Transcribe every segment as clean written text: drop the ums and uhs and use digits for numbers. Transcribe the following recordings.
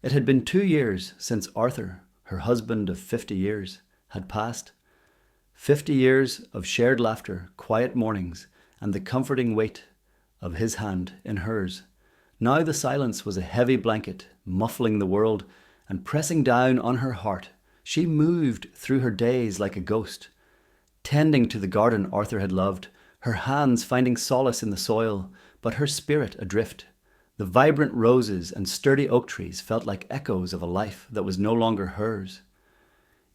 It had been 2 years since Arthur, her husband of 50 years, had passed. 50 years of shared laughter, quiet mornings, and the comforting weight of his hand in hers. Now the silence was a heavy blanket, muffling the world and pressing down on her heart. She moved through her days like a ghost, tending to the garden Arthur had loved, her hands finding solace in the soil, but her spirit adrift. The vibrant roses and sturdy oak trees felt like echoes of a life that was no longer hers.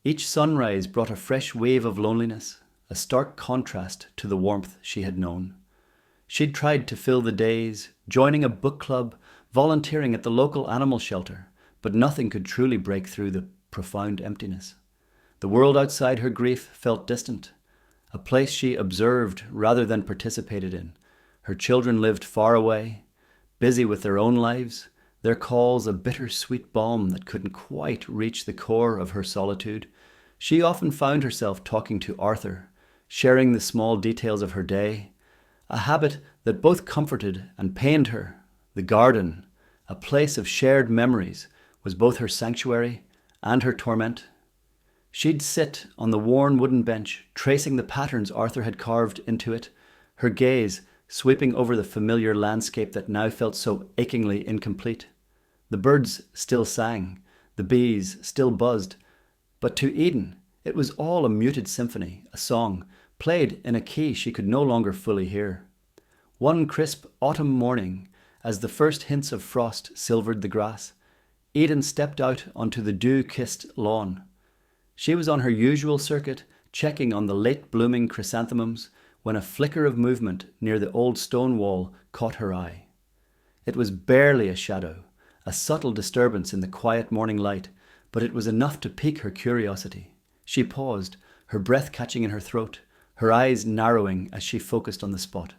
Each sunrise brought a fresh wave of loneliness, a stark contrast to the warmth she had known. She'd tried to fill the days, joining a book club, volunteering at the local animal shelter, but nothing could truly break through the profound emptiness. The world outside her grief felt distant, a place she observed rather than participated in. Her children lived far away, busy with their own lives, their calls a bitter-sweet balm that couldn't quite reach the core of her solitude. She often found herself talking to Arthur, sharing the small details of her day, a habit that both comforted and pained her. The garden, a place of shared memories, was both her sanctuary and her torment. She'd sit on the worn wooden bench, tracing the patterns Arthur had carved into it, her gaze sweeping over the familiar landscape that now felt so achingly incomplete. The birds still sang, the bees still buzzed, but to Eden it was all a muted symphony, a song, played in a key she could no longer fully hear. One crisp autumn morning, as the first hints of frost silvered the grass, Eden stepped out onto the dew-kissed lawn. She was on her usual circuit, checking on the late-blooming chrysanthemums, when a flicker of movement near the old stone wall caught her eye. It was barely a shadow, a subtle disturbance in the quiet morning light, but it was enough to pique her curiosity. She paused, her breath catching in her throat, her eyes narrowing as she focused on the spot.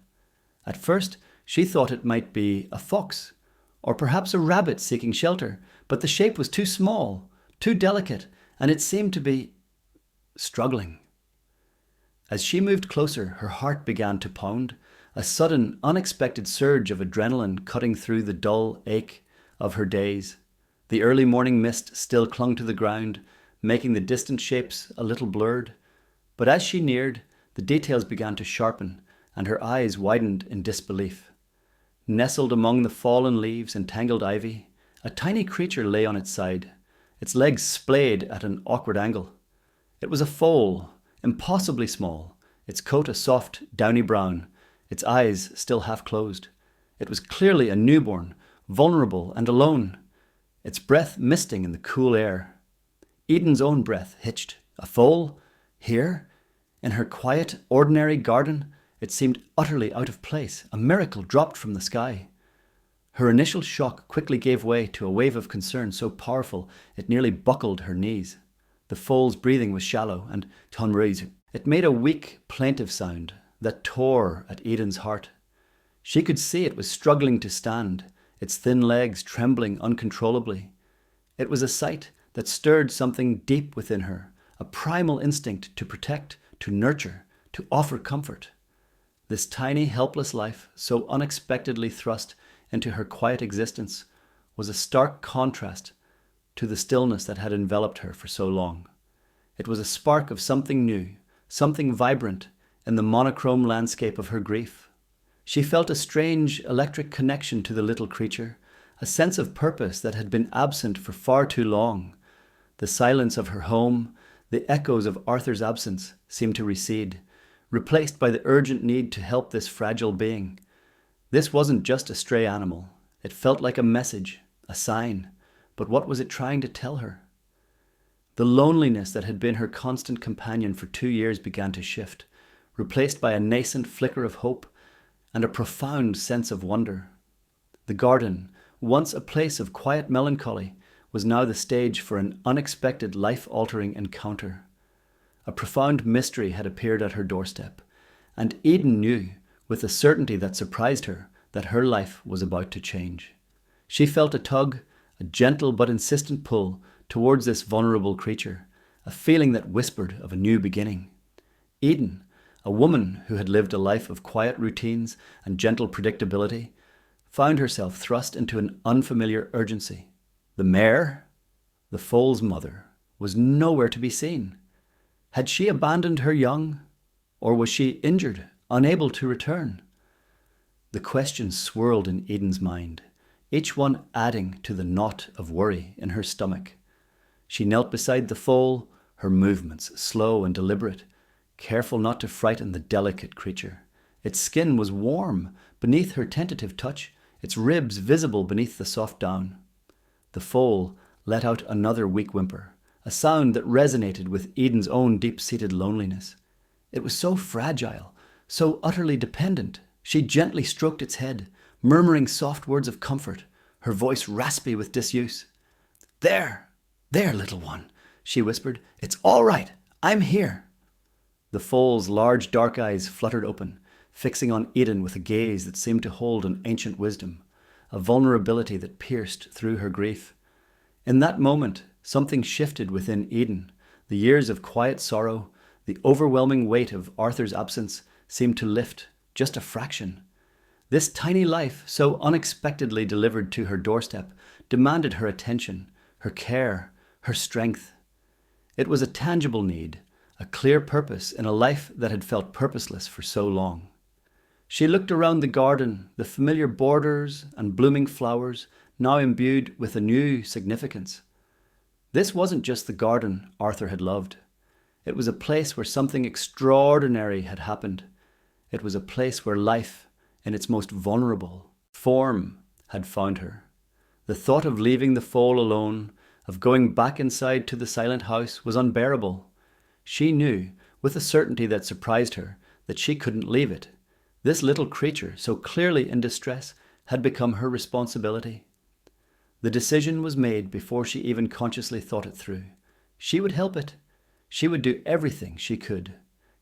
At first, she thought it might be a fox, or perhaps a rabbit seeking shelter, but the shape was too small, too delicate, and it seemed to be struggling. As she moved closer, her heart began to pound, a sudden, unexpected surge of adrenaline cutting through the dull ache of her days. The early morning mist still clung to the ground, making the distant shapes a little blurred. But as she neared, the details began to sharpen, and her eyes widened in disbelief. Nestled among the fallen leaves and tangled ivy, a tiny creature lay on its side, its legs splayed at an awkward angle. It was a foal, impossibly small, its coat a soft, downy brown, its eyes still half closed. It was clearly a newborn, vulnerable and alone, its breath misting in the cool air. Eden's own breath hitched. A foal? Here? In her quiet, ordinary garden? It seemed utterly out of place, a miracle dropped from the sky. Her initial shock quickly gave way to a wave of concern so powerful it nearly buckled her knees. The foal's breathing was shallow and tonreuse. It made a weak, plaintive sound that tore at Eden's heart. She could see it was struggling to stand, its thin legs trembling uncontrollably. It was a sight that stirred something deep within her, a primal instinct to protect, to nurture, to offer comfort. This tiny, helpless life, so unexpectedly thrust into her quiet existence, was a stark contrast to the stillness that had enveloped her for so long. It was a spark of something new, something vibrant in the monochrome landscape of her grief. She felt a strange electric connection to the little creature, a sense of purpose that had been absent for far too long. The silence of her home, the echoes of Arthur's absence seemed to recede, replaced by the urgent need to help this fragile being. This wasn't just a stray animal. It felt like a message, a sign. But what was it trying to tell her? The loneliness that had been her constant companion for 2 years began to shift, replaced by a nascent flicker of hope and a profound sense of wonder. The garden, once a place of quiet melancholy, was now the stage for an unexpected life-altering encounter. A profound mystery had appeared at her doorstep, and Eden knew, with a certainty that surprised her, that her life was about to change. She felt a tug, a gentle but insistent pull towards this vulnerable creature, a feeling that whispered of a new beginning. Eden, a woman who had lived a life of quiet routines and gentle predictability, found herself thrust into an unfamiliar urgency. The mare, the foal's mother, was nowhere to be seen. Had she abandoned her young, or was she injured, unable to return? The questions swirled in Eden's mind, each one adding to the knot of worry in her stomach. She knelt beside the foal, her movements slow and deliberate, careful not to frighten the delicate creature. Its skin was warm beneath her tentative touch, its ribs visible beneath the soft down. The foal let out another weak whimper, a sound that resonated with Eden's own deep-seated loneliness. It was so fragile, so utterly dependent. She gently stroked its head, murmuring soft words of comfort, her voice raspy with disuse. There, little one, she whispered. It's all right. I'm here. The foal's large dark eyes fluttered open, fixing on Eden with a gaze that seemed to hold an ancient wisdom, a vulnerability that pierced through her grief. In that moment, something shifted within Eden. The years of quiet sorrow, the overwhelming weight of Arthur's absence seemed to lift just a fraction. This tiny life, so unexpectedly delivered to her doorstep, demanded her attention, her care, her strength. It was a tangible need, a clear purpose in a life that had felt purposeless for so long. She looked around the garden, the familiar borders and blooming flowers, now imbued with a new significance. This wasn't just the garden Arthur had loved. It was a place where something extraordinary had happened. It was a place where life, in its most vulnerable form, had found her. The thought of leaving the foal alone, of going back inside to the silent house, was unbearable. She knew, with a certainty that surprised her, that she couldn't leave it. This little creature, so clearly in distress, had become her responsibility. The decision was made before she even consciously thought it through. She would help it. She would do everything she could.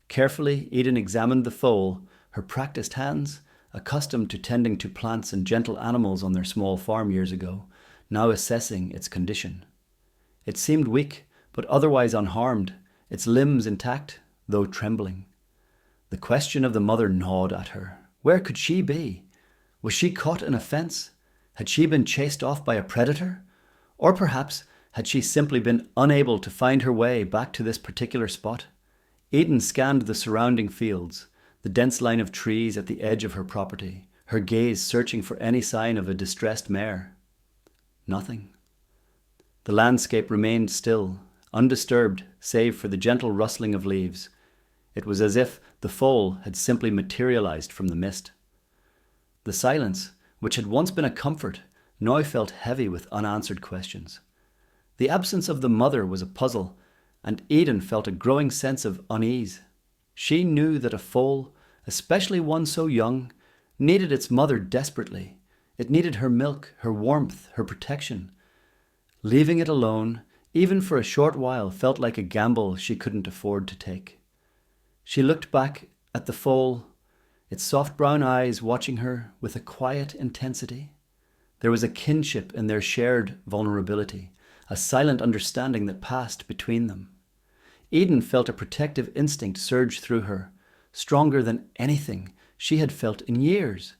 Carefully, Eden examined the foal, her practiced hands, accustomed to tending to plants and gentle animals on their small farm years ago, now assessing its condition. It seemed weak, but otherwise unharmed, its limbs intact, though trembling. The question of the mother gnawed at her. Where could she be? Was she caught in a fence? Had she been chased off by a predator? Or perhaps had she simply been unable to find her way back to this particular spot? Eden scanned the surrounding fields, the dense line of trees at the edge of her property, her gaze searching for any sign of a distressed mare. Nothing. The landscape remained still, undisturbed save for the gentle rustling of leaves. It was as if the foal had simply materialized from the mist. The silence, which had once been a comfort, now felt heavy with unanswered questions. The absence of the mother was a puzzle, and Eden felt a growing sense of unease. She knew that a foal, especially one so young, needed its mother desperately. It needed her milk, her warmth, her protection. Leaving it alone, even for a short while, felt like a gamble she couldn't afford to take. She looked back at the foal, its soft brown eyes watching her with a quiet intensity. There was a kinship in their shared vulnerability, a silent understanding that passed between them. Eden felt a protective instinct surge through her, stronger than anything she had felt in years.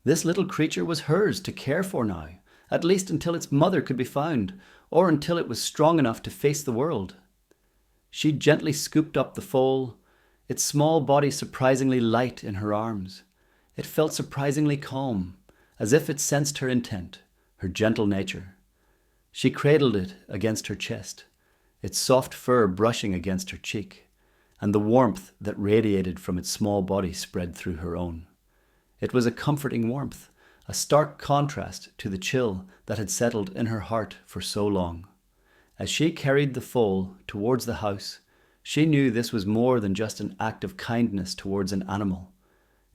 This little creature was hers to care for now, at least until its mother could be found, or until it was strong enough to face the world. She gently scooped up the foal, its small body surprisingly light in her arms. It felt surprisingly calm, as if it sensed her intent, her gentle nature. She cradled it against her chest, its soft fur brushing against her cheek, and the warmth that radiated from its small body spread through her own. It was a comforting warmth, a stark contrast to the chill that had settled in her heart for so long. As she carried the foal towards the house, she knew this was more than just an act of kindness towards an animal.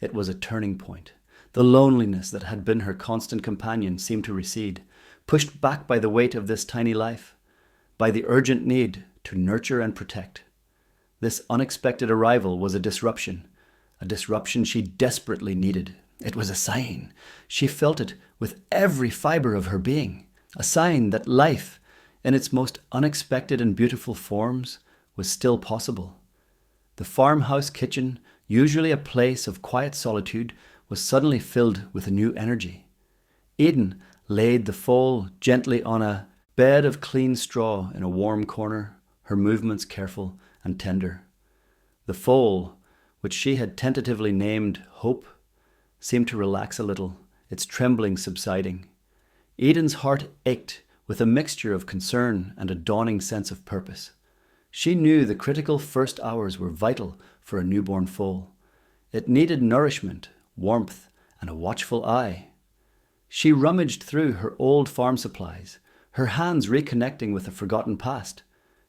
It was a turning point. The loneliness that had been her constant companion seemed to recede, pushed back by the weight of this tiny life, by the urgent need to nurture and protect. This unexpected arrival was a disruption she desperately needed. It was a sign. She felt it with every fiber of her being, a sign that life, in its most unexpected and beautiful forms, was still possible. The farmhouse kitchen, usually a place of quiet solitude, was suddenly filled with a new energy. Eden laid the foal gently on a Bed of clean straw in a warm corner, her movements careful and tender. The foal, which she had tentatively named Hope, seemed to relax a little, its trembling subsiding. Eden's heart ached with a mixture of concern and a dawning sense of purpose. She knew the critical first hours were vital for a newborn foal. It needed nourishment, warmth, and a watchful eye. She rummaged through her old farm supplies, her hands reconnecting with a forgotten past.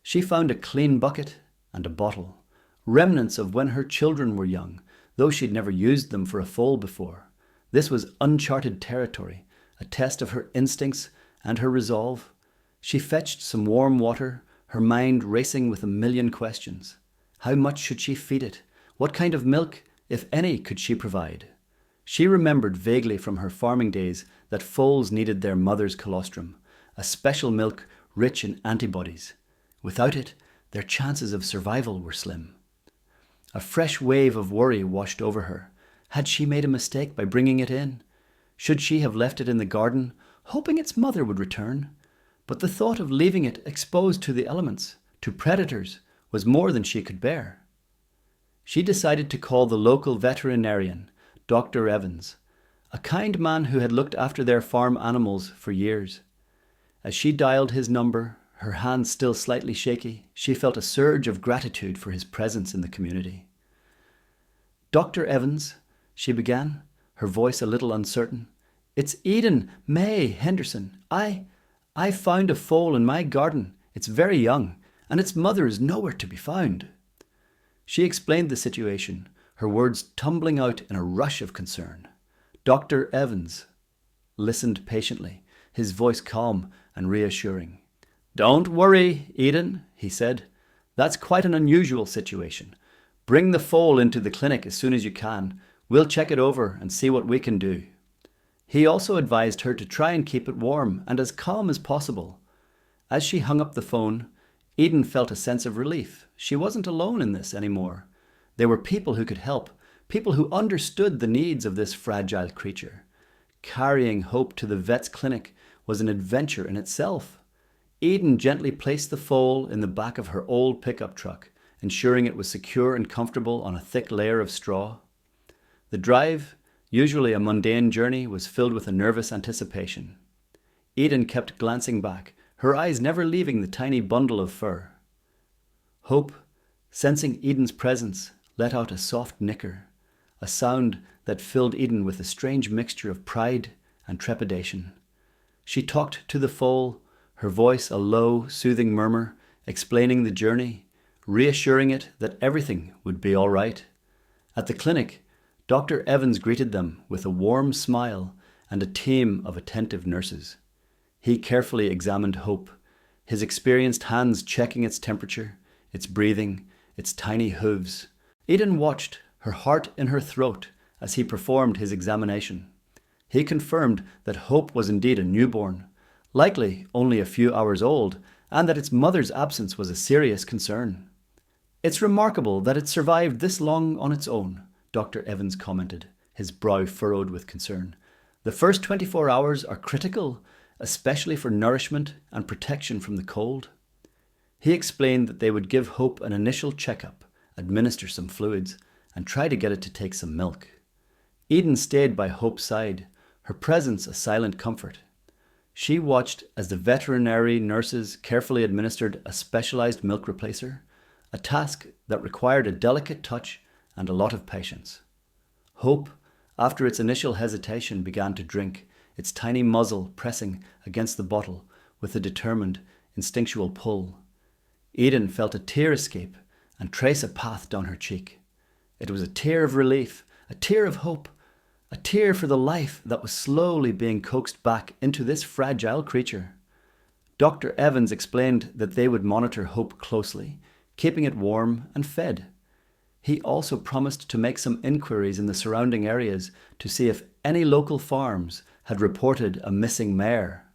She found a clean bucket and a bottle, remnants of when her children were young, though she'd never used them for a foal before. This was uncharted territory, a test of her instincts and her resolve. She fetched some warm water, her mind racing with a million questions. How much should she feed it? What kind of milk, if any, could she provide? She remembered vaguely from her farming days that foals needed their mother's colostrum, a special milk rich in antibodies. Without it, their chances of survival were slim. A fresh wave of worry washed over her. Had she made a mistake by bringing it in? Should she have left it in the garden, hoping its mother would return? But the thought of leaving it exposed to the elements, to predators, was more than she could bear. She decided to call the local veterinarian, Dr. Evans, a kind man who had looked after their farm animals for years. As she dialed his number, her hands still slightly shaky, she felt a surge of gratitude for his presence in the community. "Dr. Evans," she began, her voice a little uncertain. "It's Eden May Henderson. I found a foal in my garden. It's very young, and its mother is nowhere to be found." She explained the situation, her words tumbling out in a rush of concern. Dr. Evans listened patiently, his voice calm and reassuring. "Don't worry, Eden," he said. "That's quite an unusual situation. Bring the foal into the clinic as soon as you can. We'll check it over and see what we can do." He also advised her to try and keep it warm and as calm as possible. As she hung up the phone, Eden felt a sense of relief. She wasn't alone in this anymore. There were people who could help, people who understood the needs of this fragile creature. Carrying Hope to the vet's clinic was an adventure in itself. Eden gently placed the foal in the back of her old pickup truck, ensuring it was secure and comfortable on a thick layer of straw. The drive, usually a mundane journey, was filled with a nervous anticipation. Eden kept glancing back, her eyes never leaving the tiny bundle of fur. Hope, sensing Eden's presence, let out a soft nicker, a sound that filled Eden with a strange mixture of pride and trepidation. She talked to the foal, her voice a low, soothing murmur, explaining the journey, reassuring it that everything would be all right. At the clinic, Dr. Evans greeted them with a warm smile and a team of attentive nurses. He carefully examined Hope, his experienced hands checking its temperature, its breathing, its tiny hooves. Eden watched, her heart in her throat, as he performed his examination. He confirmed that Hope was indeed a newborn, likely only a few hours old, and that its mother's absence was a serious concern. "It's remarkable that it survived this long on its own," Dr. Evans commented, his brow furrowed with concern. "The first 24 hours are critical, especially for nourishment and protection from the cold." He explained that they would give Hope an initial checkup, administer some fluids, and try to get it to take some milk. Eden stayed by Hope's side, her presence a silent comfort. She watched as the veterinary nurses carefully administered a specialized milk replacer, a task that required a delicate touch and a lot of patience. Hope, after its initial hesitation, began to drink, its tiny muzzle pressing against the bottle with a determined, instinctual pull. Eden felt a tear escape and trace a path down her cheek. It was a tear of relief, a tear of hope, a tear for the life that was slowly being coaxed back into this fragile creature. Dr. Evans explained that they would monitor Hope closely, keeping it warm and fed. He also promised to make some inquiries in the surrounding areas to see if any local farms had reported a missing mare.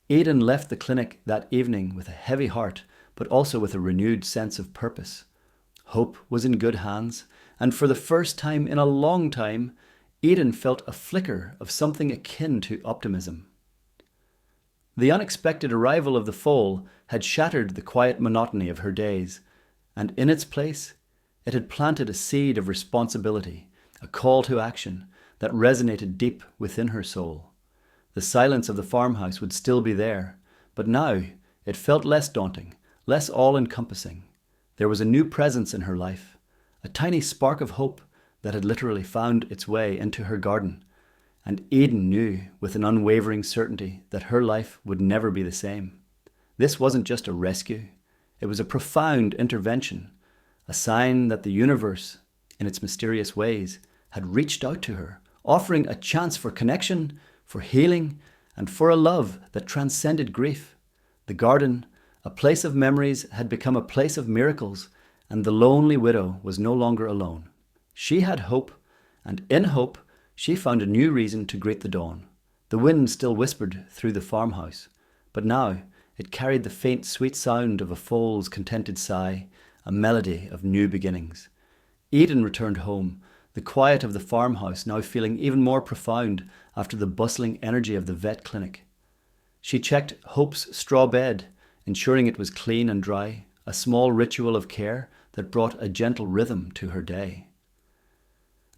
Eden left the clinic that evening with a heavy heart, but also with a renewed sense of purpose. Hope was in good hands, and for the first time in a long time, Eden felt a flicker of something akin to optimism. The unexpected arrival of the foal had shattered the quiet monotony of her days, and in its place, it had planted a seed of responsibility, a call to action that resonated deep within her soul. The silence of the farmhouse would still be there, but now it felt less daunting, less all-encompassing. There was a new presence in her life, a tiny spark of hope that had literally found its way into her garden, and Eden knew with an unwavering certainty that her life would never be the same. This wasn't just a rescue, it was a profound intervention, a sign that the universe, in its mysterious ways, had reached out to her, offering a chance for connection, for healing, and for a love that transcended grief. The garden, a place of memories, had become a place of miracles, and the lonely widow was no longer alone. She had hope, and in hope, she found a new reason to greet the dawn. The wind still whispered through the farmhouse, but now it carried the faint, sweet sound of a foal's contented sigh, a melody of new beginnings. Eden returned home, the quiet of the farmhouse now feeling even more profound after the bustling energy of the vet clinic. She checked Hope's straw bed, ensuring it was clean and dry, a small ritual of care that brought a gentle rhythm to her day.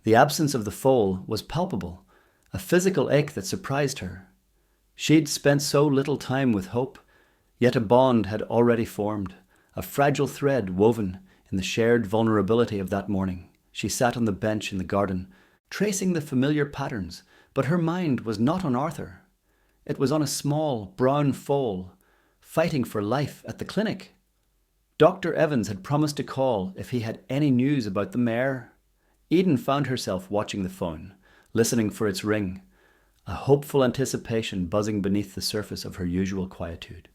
The absence of the foal was palpable, a physical ache that surprised her. She'd spent so little time with Hope, yet a bond had already formed, a fragile thread woven in the shared vulnerability of that morning. She sat on the bench in the garden, tracing the familiar patterns, but her mind was not on Arthur. It was on a small, brown foal, fighting for life at the clinic. Dr. Evans had promised to call if he had any news about the mare. Eden found herself watching the phone, listening for its ring, a hopeful anticipation buzzing beneath the surface of her usual quietude.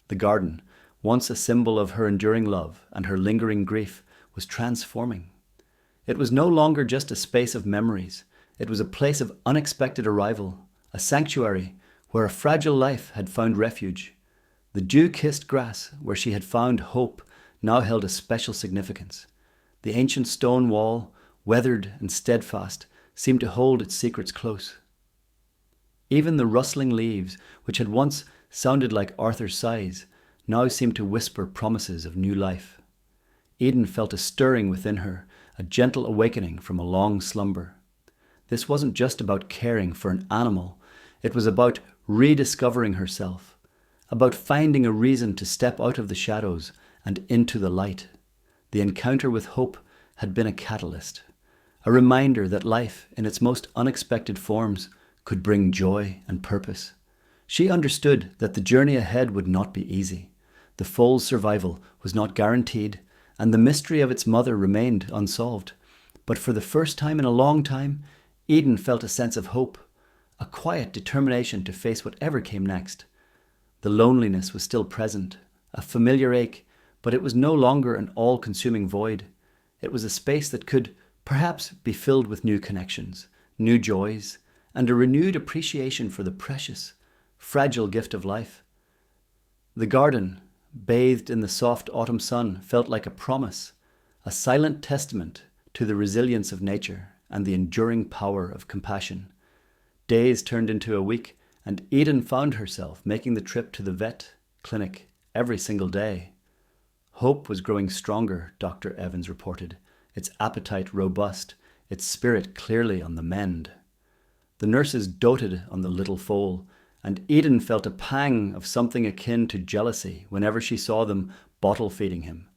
The garden, once a symbol of her enduring love and her lingering grief, was transforming. It was no longer just a space of memories. It was a place of unexpected arrival, a sanctuary where a fragile life had found refuge. The dew-kissed grass where she had found hope now held a special significance. The ancient stone wall, weathered and steadfast, seemed to hold its secrets close. Even the rustling leaves, which had once sounded like Arthur's sighs, now seemed to whisper promises of new life. Eden felt a stirring within her, a gentle awakening from a long slumber. This wasn't just about caring for an animal, it was about rediscovering herself, about finding a reason to step out of the shadows and into the light. The encounter with Hope had been a catalyst, a reminder that life, in its most unexpected forms, could bring joy and purpose. She understood that the journey ahead would not be easy. The foal's survival was not guaranteed, and the mystery of its mother remained unsolved. But for the first time in a long time, Eden felt a sense of hope, a quiet determination to face whatever came next. The loneliness was still present, a familiar ache, but it was no longer an all-consuming void. It was a space that could, perhaps, be filled with new connections, new joys, and a renewed appreciation for the precious, fragile gift of life. The garden, bathed in the soft autumn sun, felt like a promise, a silent testament to the resilience of nature and the enduring power of compassion. Days turned into a week, and Eden found herself making the trip to the vet clinic every single day. Hope was growing stronger, Dr. Evans reported, its appetite robust, its spirit clearly on the mend. The nurses doted on the little foal, and Eden felt a pang of something akin to jealousy whenever she saw them bottle-feeding him.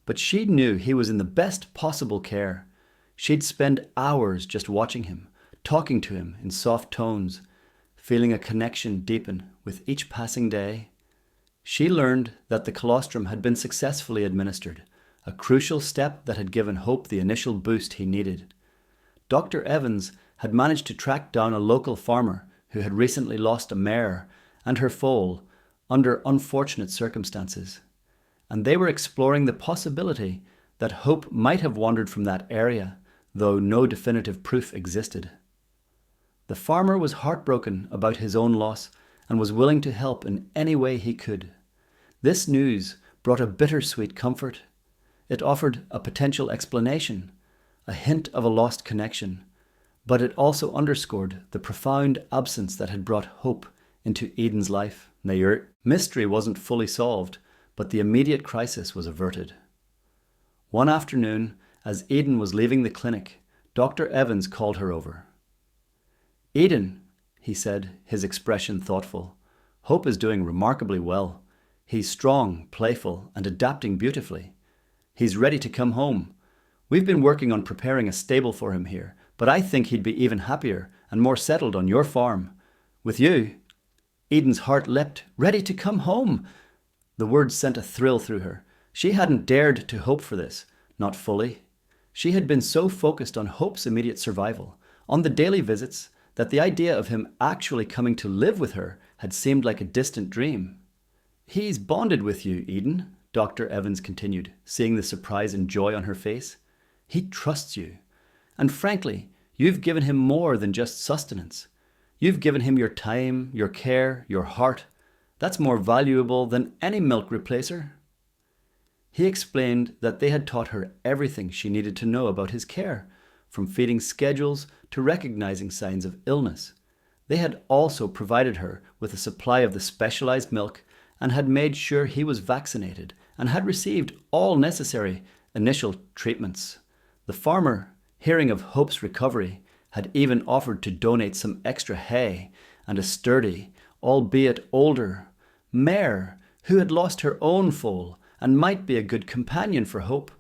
But she knew he was in the best possible care. She'd spend hours just watching him, talking to him in soft tones, feeling a connection deepen with each passing day. She learned that the colostrum had been successfully administered, a crucial step that had given Hope the initial boost he needed. Dr. Evans had managed to track down a local farmer who had recently lost a mare and her foal under unfortunate circumstances, and they were exploring the possibility that Hope might have wandered from that area, though no definitive proof existed. The farmer was heartbroken about his own loss and was willing to help in any way he could. This news brought a bittersweet comfort. It offered a potential explanation, a hint of a lost connection, but it also underscored the profound absence that had brought Hope into Eden's life. The mystery wasn't fully solved, but the immediate crisis was averted. One afternoon, as Eden was leaving the clinic, Dr. Evans called her over. "Eden," he said, his expression thoughtful, "Hope is doing remarkably well. He's strong, playful, and adapting beautifully. He's ready to come home. We've been working on preparing a stable for him here, but I think he'd be even happier and more settled on your farm. With you." Eden's heart leapt. Ready to come home! The words sent a thrill through her. She hadn't dared to hope for this, not fully. She had been so focused on Hope's immediate survival, on the daily visits, that the idea of him actually coming to live with her had seemed like a distant dream. "He's bonded with you, Eden," Dr. Evans continued, seeing the surprise and joy on her face. "He trusts you. And frankly, you've given him more than just sustenance. You've given him your time, your care, your heart. That's more valuable than any milk replacer." He explained that they had taught her everything she needed to know about his care, from feeding schedules to recognizing signs of illness. They had also provided her with a supply of the specialized milk and had made sure he was vaccinated and had received all necessary initial treatments. The farmer, hearing of Hope's recovery, had even offered to donate some extra hay and a sturdy, albeit older, mare who had lost her own foal and might be a good companion for Hope,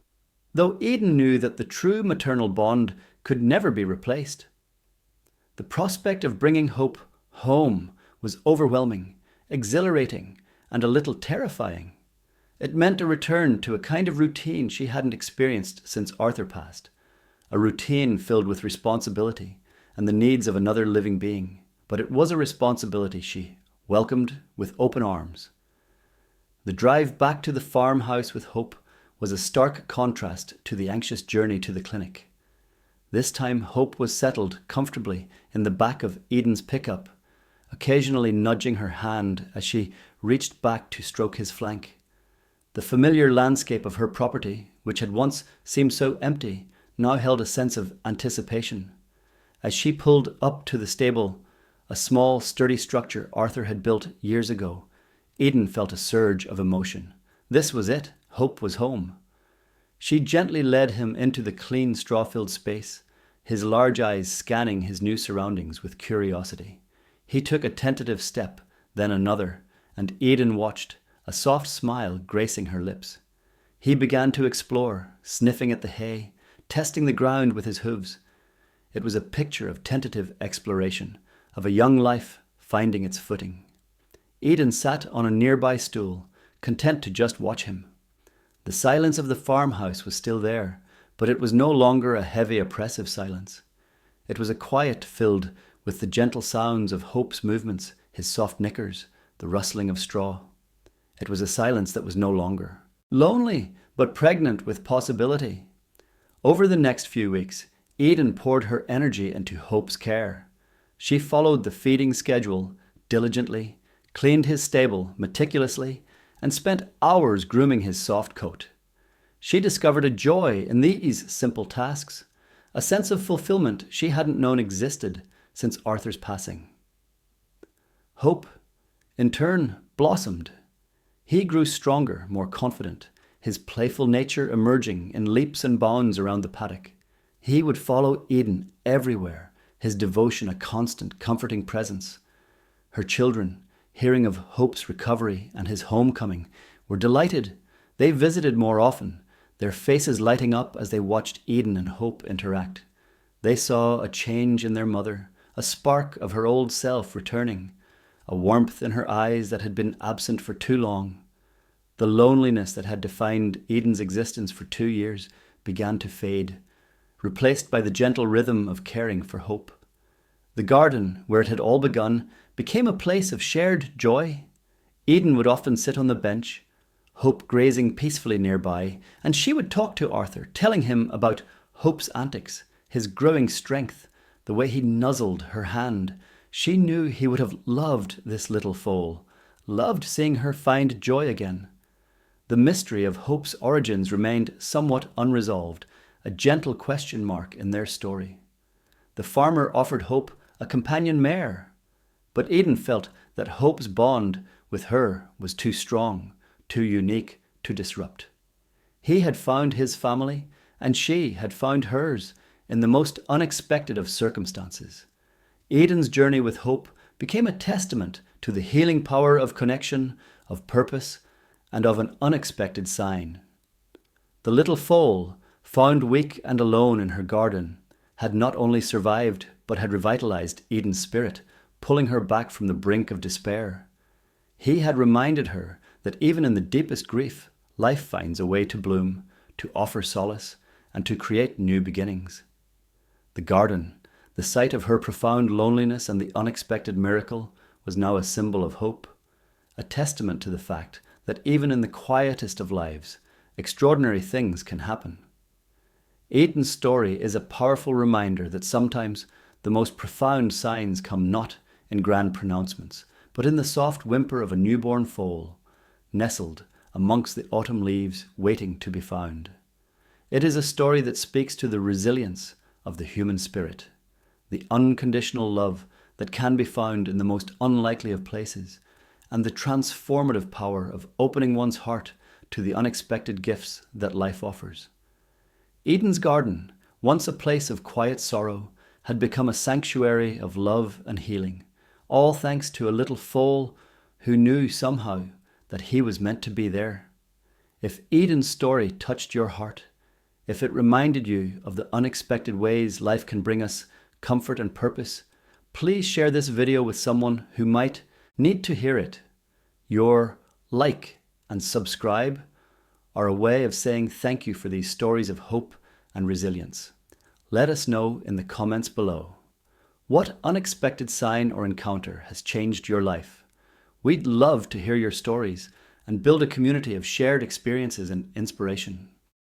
though Eden knew that the true maternal bond could never be replaced. The prospect of bringing Hope home was overwhelming, exhilarating, and a little terrifying. It meant a return to a kind of routine she hadn't experienced since Arthur passed, a routine filled with responsibility and the needs of another living being. But it was a responsibility she welcomed with open arms. The drive back to the farmhouse with Hope was a stark contrast to the anxious journey to the clinic. This time Hope was settled comfortably in the back of Eden's pickup, occasionally nudging her hand as she reached back to stroke his flank. The familiar landscape of her property, which had once seemed so empty, now held a sense of anticipation. As she pulled up to the stable, a small, sturdy structure Arthur had built years ago, Eden felt a surge of emotion. This was it. Hope was home. She gently led him into the clean, straw-filled space, his large eyes scanning his new surroundings with curiosity. He took a tentative step, then another, and Eden watched, a soft smile gracing her lips. He began to explore, sniffing at the hay, testing the ground with his hooves. It was a picture of tentative exploration, of a young life finding its footing. Eden sat on a nearby stool, content to just watch him. The silence of the farmhouse was still there, but it was no longer a heavy, oppressive silence. It was a quiet filled with the gentle sounds of Hope's movements, his soft knickers, the rustling of straw. It was a silence that was no longer lonely, but pregnant with possibility. Over the next few weeks, Eden poured her energy into Hope's care. She followed the feeding schedule diligently, cleaned his stable meticulously, and spent hours grooming his soft coat. She discovered a joy in these simple tasks, a sense of fulfillment she hadn't known existed since Arthur's passing. Hope, in turn, blossomed. He grew stronger, more confident, his playful nature emerging in leaps and bounds around the paddock. He would follow Eden everywhere, his devotion a constant, comforting presence. Her children, hearing of Hope's recovery and his homecoming, were delighted. They visited more often, their faces lighting up as they watched Eden and Hope interact. They saw a change in their mother, a spark of her old self returning, a warmth in her eyes that had been absent for too long. The loneliness that had defined Eden's existence for 2 years began to fade, replaced by the gentle rhythm of caring for Hope. The garden, where it had all begun, became a place of shared joy. Eden would often sit on the bench, Hope grazing peacefully nearby, and she would talk to Arthur, telling him about Hope's antics, his growing strength, the way he nuzzled her hand. She knew he would have loved this little foal, loved seeing her find joy again. The mystery of Hope's origins remained somewhat unresolved, a gentle question mark in their story. The farmer offered Hope a companion mare, but Eden felt that Hope's bond with her was too strong, too unique to disrupt. He had found his family, and she had found hers in the most unexpected of circumstances. Eden's journey with Hope became a testament to the healing power of connection, of purpose, and of an unexpected sign. The little foal, found weak and alone in her garden, had not only survived, but had revitalized Eden's spirit, pulling her back from the brink of despair. He had reminded her that even in the deepest grief, life finds a way to bloom, to offer solace, and to create new beginnings. The garden, the site of her profound loneliness and the unexpected miracle, was now a symbol of hope, a testament to the fact that even in the quietest of lives, extraordinary things can happen. Eden's story is a powerful reminder that sometimes the most profound signs come not in grand pronouncements, but in the soft whimper of a newborn foal, nestled amongst the autumn leaves waiting to be found. It is a story that speaks to the resilience of the human spirit, the unconditional love that can be found in the most unlikely of places, and the transformative power of opening one's heart to the unexpected gifts that life offers. Eden's garden, once a place of quiet sorrow, had become a sanctuary of love and healing, all thanks to a little foal who knew somehow that he was meant to be there. If Eden's story touched your heart, if it reminded you of the unexpected ways life can bring us comfort and purpose, please share this video with someone who might need to hear it. Your like and subscribe are a way of saying thank you for these stories of hope and resilience. Let us know in the comments below. What unexpected sign or encounter has changed your life? We'd love to hear your stories and build a community of shared experiences and inspiration.